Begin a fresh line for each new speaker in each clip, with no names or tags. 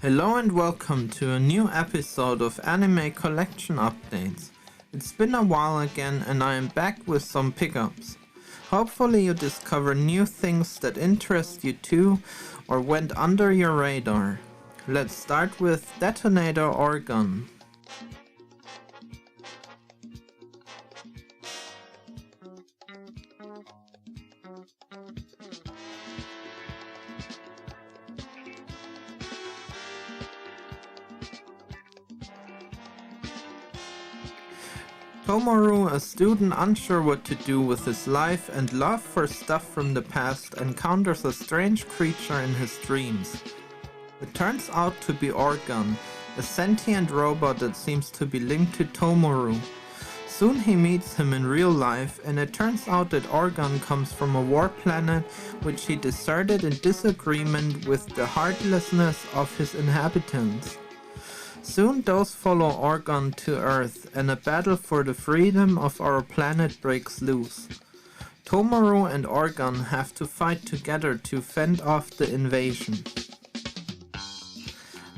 Hello and welcome to a new episode of Anime Collection Updates. It's been a while again and I am back with some pickups. Hopefully you discover new things that interest you too or went under your radar. Let's start with Detonator Orgun. Tomoru, a student unsure what to do with his life and love for stuff from the past, encounters a strange creature in his dreams. It turns out to be Orgun, a sentient robot that seems to be linked to Tomoru. Soon he meets him in real life, and it turns out that Orgun comes from a war planet which he deserted in disagreement with the heartlessness of his inhabitants. Soon those follow Orgun to Earth, and a battle for the freedom of our planet breaks loose. Tomoru and Orgun have to fight together to fend off the invasion.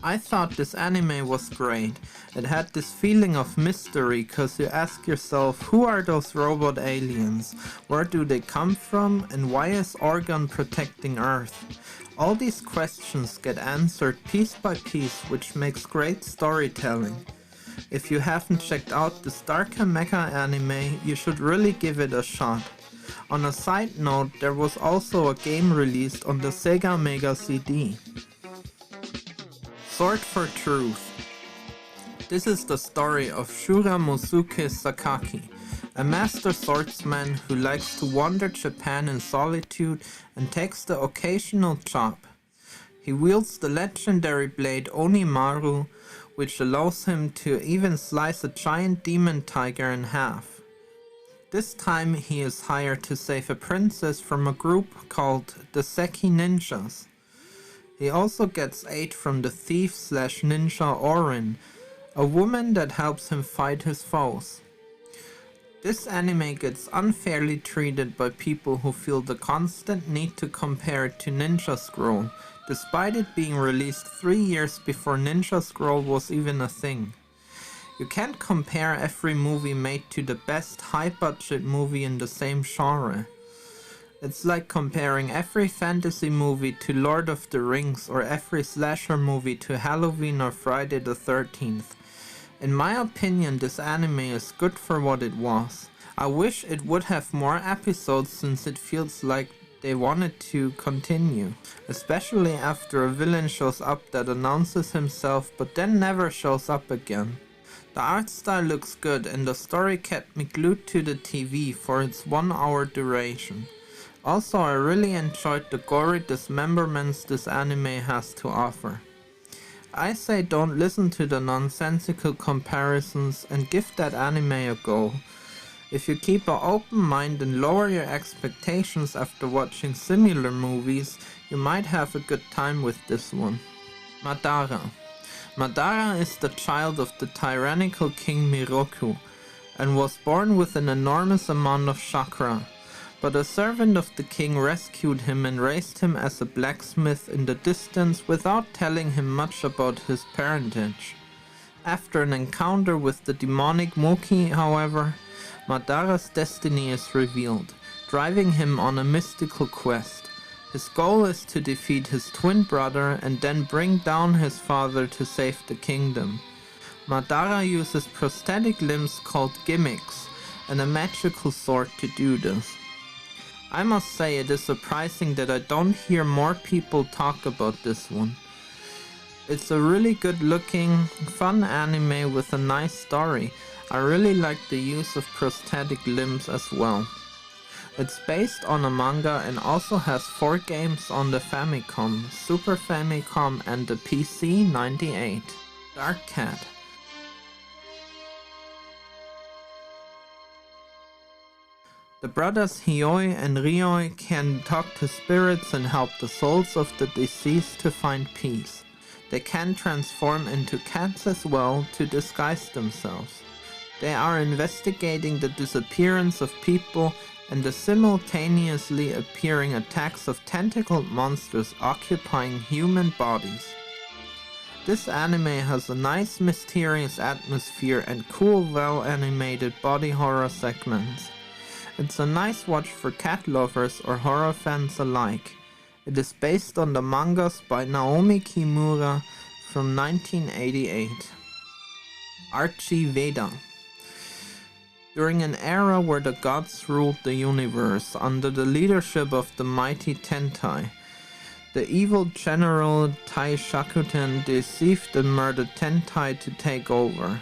I thought this anime was great. It had this feeling of mystery cause you ask yourself, who are those robot aliens? Where do they come from? And why is Orgun protecting Earth? All these questions get answered piece by piece, which makes great storytelling. If you haven't checked out the Starker Mecha anime, you should really give it a shot. On a side note, there was also a game released on the Sega Mega CD. Sword for Truth. This is the story of Shura Mosuke Sakaki, a master swordsman who likes to wander Japan in solitude and takes the occasional job. He wields the legendary blade Onimaru, which allows him to even slice a giant demon tiger in half. This time he is hired to save a princess from a group called the Seki Ninjas. He also gets aid from the thief/ninja Orin, a woman that helps him fight his foes. This anime gets unfairly treated by people who feel the constant need to compare it to Ninja Scroll, despite it being released 3 years before Ninja Scroll was even a thing. You can't compare every movie made to the best high-budget movie in the same genre. It's like comparing every fantasy movie to Lord of the Rings or every slasher movie to Halloween or Friday the 13th. In my opinion, this anime is good for what it was. I wish it would have more episodes since it feels like they wanted to continue, especially after a villain shows up that announces himself but then never shows up again. The art style looks good and the story kept me glued to the TV for its 1 hour duration. Also, I really enjoyed the gory dismemberments this anime has to offer. I say don't listen to the nonsensical comparisons and give that anime a go. If you keep an open mind and lower your expectations after watching similar movies, you might have a good time with this one. Madara. Madara is the child of the tyrannical king Miroku and was born with an enormous amount of chakra. But a servant of the king rescued him and raised him as a blacksmith in the distance without telling him much about his parentage. After an encounter with the demonic Moki, however, Madara's destiny is revealed, driving him on a mystical quest. His goal is to defeat his twin brother and then bring down his father to save the kingdom. Madara uses prosthetic limbs called gimmicks and a magical sword to do this. I must say it is surprising that I don't hear more people talk about this one. It's a really good looking, fun anime with a nice story. I really like the use of prosthetic limbs as well. It's based on a manga and also has 4 games on the Famicom, Super Famicom and the PC 98. Dark Cat. The brothers Hioi and Rioi can talk to spirits and help the souls of the deceased to find peace. They can transform into cats as well to disguise themselves. They are investigating the disappearance of people and the simultaneously appearing attacks of tentacled monsters occupying human bodies. This anime has a nice mysterious atmosphere and cool well-animated body horror segments. It's a nice watch for cat lovers or horror fans alike. It is based on the mangas by Naomi Kimura from 1988. Archie Veda. During an era where the gods ruled the universe under the leadership of the mighty Tentai, the evil general Taishakuten deceived and murdered Tentai to take over.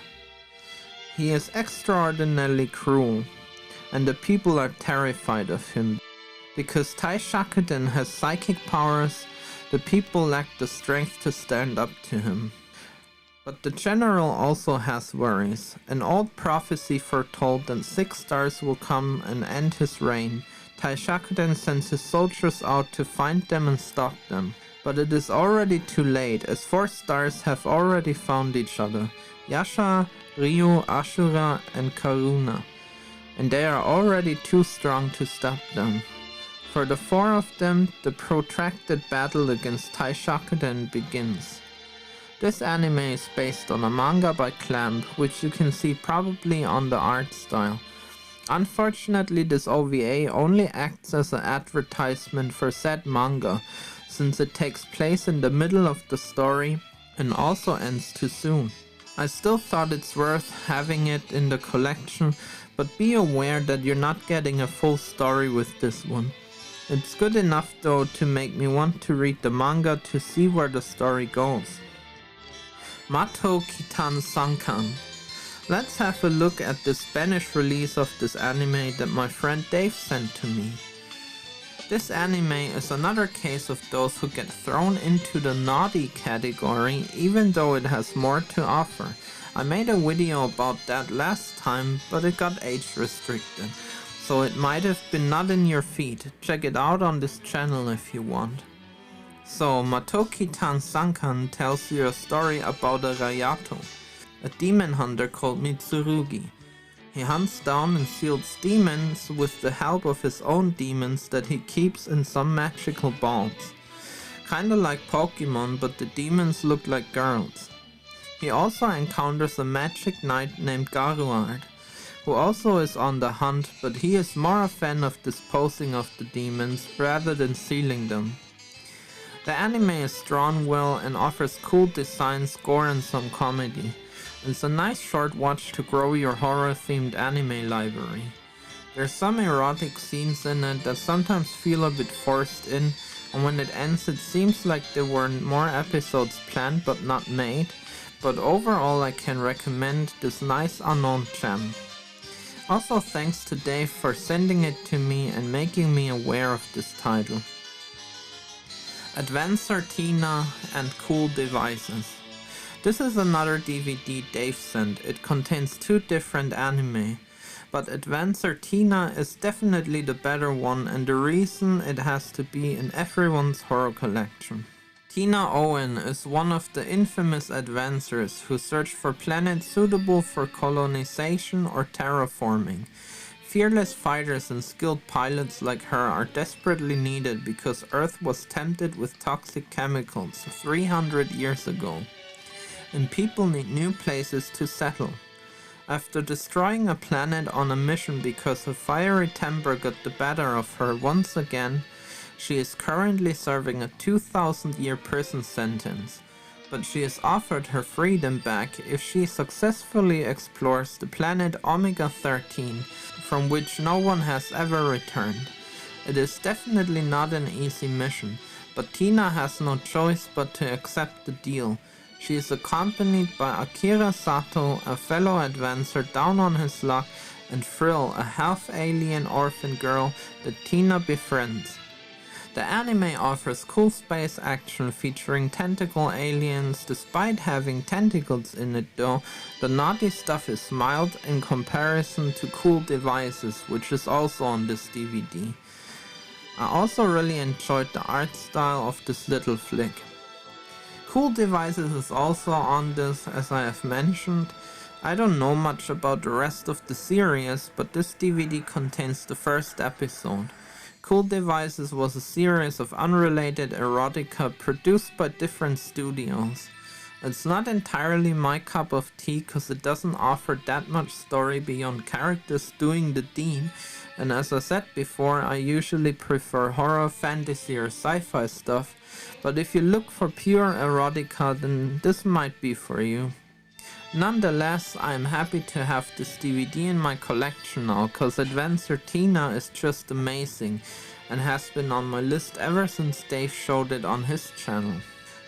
He is extraordinarily cruel, and the people are terrified of him. Because Taishakuten has psychic powers, the people lack the strength to stand up to him. But the general also has worries. An old prophecy foretold that 6 stars will come and end his reign. Taishakuten sends his soldiers out to find them and stop them. But it is already too late, as 4 stars have already found each other. Yasha, Ryu, Ashura and Karuna. And they are already too strong to stop them. For the 4 of them, the protracted battle against Taishakuten begins. This anime is based on a manga by Clamp, which you can see probably on the art style. Unfortunately, this OVA only acts as an advertisement for said manga, since it takes place in the middle of the story and also ends too soon. I still thought it's worth having it in the collection, but be aware that you're not getting a full story with this one. It's good enough though to make me want to read the manga to see where the story goes. Mato Kitan Sankan. Let's have a look at the Spanish release of this anime that my friend Dave sent to me. This anime is another case of those who get thrown into the naughty category even though it has more to offer. I made a video about that last time, but it got age restricted, so it might have been not in your feed. Check it out on this channel if you want. So, Matoki Tan Sankan tells you a story about a Rayato, a demon hunter called Mitsurugi. He hunts down and seals demons with the help of his own demons that he keeps in some magical balls. Kinda like Pokemon, but the demons look like girls. He also encounters a magic knight named Garuard, who also is on the hunt, but he is more a fan of disposing of the demons rather than sealing them. The anime is drawn well and offers cool designs, gore and some comedy. It's a nice short watch to grow your horror-themed anime library. There's some erotic scenes in it that sometimes feel a bit forced in, and when it ends it seems like there were more episodes planned but not made, but overall I can recommend this nice unknown gem. Also thanks to Dave for sending it to me and making me aware of this title. Adventure Tina and Cool Devices. This is another DVD Dave sent. It contains 2 different anime, but Adventure Tina is definitely the better one and the reason it has to be in everyone's horror collection. Tina Owen is one of the infamous adventurers who search for planets suitable for colonization or terraforming. Fearless fighters and skilled pilots like her are desperately needed because Earth was tempted with toxic chemicals 300 years ago, and people need new places to settle. After destroying a planet on a mission because her fiery temper got the better of her once again, she is currently serving a 2,000-year prison sentence, but she is offered her freedom back if she successfully explores the planet Omega 13, from which no one has ever returned. It is definitely not an easy mission, but Tina has no choice but to accept the deal. She is accompanied by Akira Sato, a fellow adventurer down on his luck, and Frill, a half-alien orphan girl that Tina befriends. The anime offers cool space action featuring tentacle aliens. Despite having tentacles in it though, the naughty stuff is mild in comparison to Cool Devices, which is also on this DVD. I also really enjoyed the art style of this little flick. Cool Devices is also on this, as I have mentioned. I don't know much about the rest of the series, but this DVD contains the first episode. Cool Devices was a series of unrelated erotica produced by different studios. It's not entirely my cup of tea cause it doesn't offer that much story beyond characters doing the deed, and as I said before, I usually prefer horror, fantasy or sci-fi stuff, but if you look for pure erotica then this might be for you. Nonetheless, I am happy to have this DVD in my collection now cause Adventure Tina is just amazing and has been on my list ever since Dave showed it on his channel.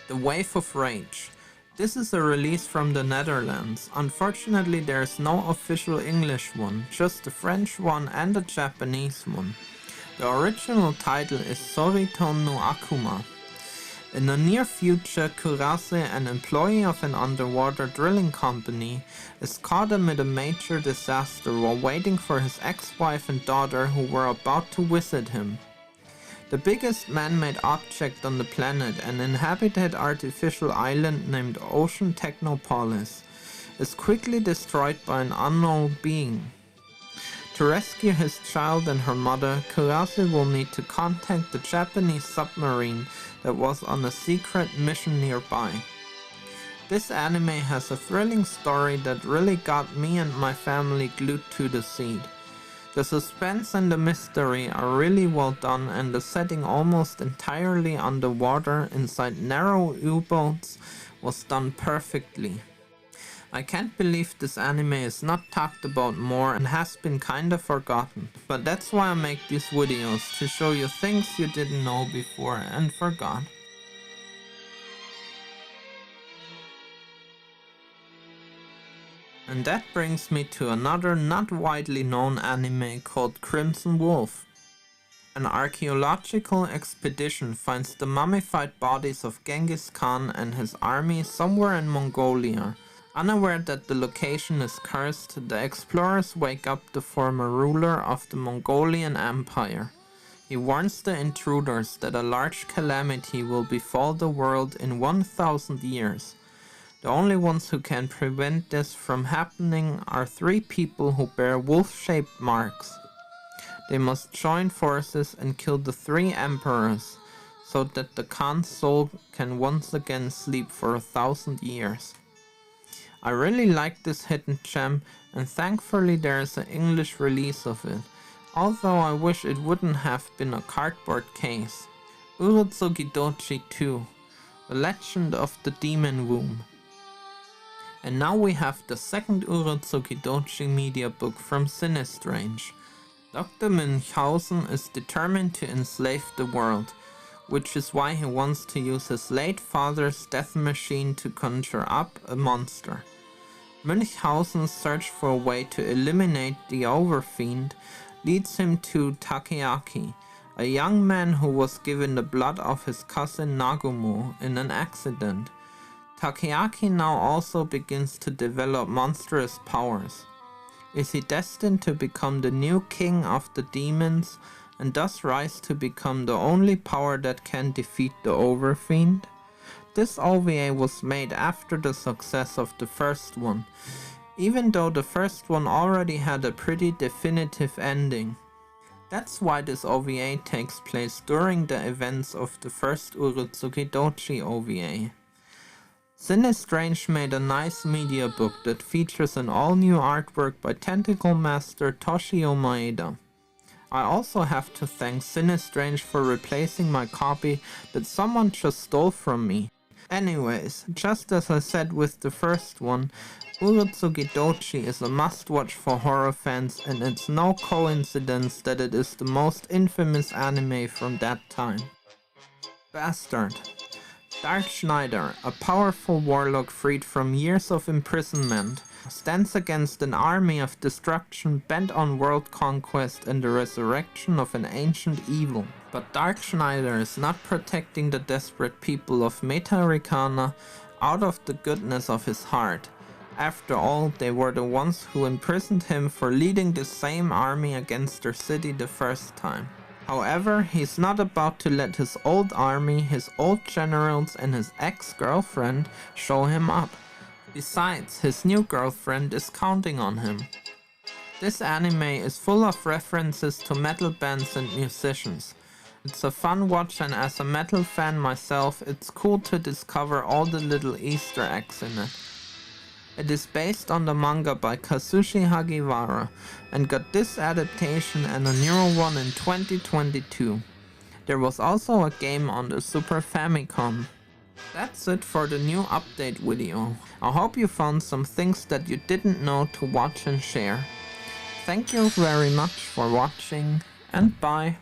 The Wave of Rage. This is a release from the Netherlands. Unfortunately there is no official English one, just a French one and a Japanese one. The original title is Sorito no Akuma. In the near future, Kurase, an employee of an underwater drilling company, is caught amid a major disaster while waiting for his ex-wife and daughter who were about to visit him. The biggest man-made object on the planet, an inhabited artificial island named Ocean Technopolis, is quickly destroyed by an unknown being. To rescue his child and her mother, Kurase will need to contact the Japanese submarine that was on a secret mission nearby. This anime has a thrilling story that really got me and my family glued to the seat. The suspense and the mystery are really well done, and the setting almost entirely underwater inside narrow U-boats was done perfectly. I can't believe this anime is not talked about more and has been kinda forgotten, but that's why I make these videos, to show you things you didn't know before and forgot. And that brings me to another not widely known anime called Crimson Wolf. An archaeological expedition finds the mummified bodies of Genghis Khan and his army somewhere in Mongolia. Unaware that the location is cursed, the explorers wake up the former ruler of the Mongolian Empire. He warns the intruders that a large calamity will befall the world in 1000 years. The only ones who can prevent this from happening are 3 people who bear wolf-shaped marks. They must join forces and kill the 3 emperors, so that the Khan's soul can once again sleep for 1000 years. I really like this hidden gem, and thankfully there is an English release of it, although I wish it wouldn't have been a cardboard case. Urotsukidoji 2, The Legend of the Demon Womb. And now we have the second Urotsukidoji media book from Sinistrange. Dr. Münchhausen is determined to enslave the world, which is why he wants to use his late father's death machine to conjure up a monster. Münchhausen's search for a way to eliminate the Overfiend leads him to Takeaki, a young man who was given the blood of his cousin Nagumo in an accident. Takeaki now also begins to develop monstrous powers. Is he destined to become the new king of the demons and thus rise to become the only power that can defeat the Overfiend? This OVA was made after the success of the first one, even though the first one already had a pretty definitive ending. That's why this OVA takes place during the events of the first Urotsukidoji OVA. Sinistrange made a nice media book that features an all-new artwork by Tentacle Master Toshio Maeda. I also have to thank Sinistrange for replacing my copy that someone just stole from me. Anyways, just as I said with the first one, Urotsukidoji is a must-watch for horror fans, and it's no coincidence that it is the most infamous anime from that time. Bastard. Dark Schneider, a powerful warlock freed from years of imprisonment, stands against an army of destruction bent on world conquest and the resurrection of an ancient evil. But Dark Schneider is not protecting the desperate people of Metarikana out of the goodness of his heart. After all, they were the ones who imprisoned him for leading the same army against their city the first time. However, he's not about to let his old army, his old generals and his ex-girlfriend show him up. Besides, his new girlfriend is counting on him. This anime is full of references to metal bands and musicians. It's a fun watch, and as a metal fan myself, it's cool to discover all the little Easter eggs in it. It is based on the manga by Kazushi Hagiwara and got this adaptation and a newer one in 2022. There was also a game on the Super Famicom. That's it for the new update video. I hope you found some things that you didn't know to watch and share. Thank you very much for watching, and bye.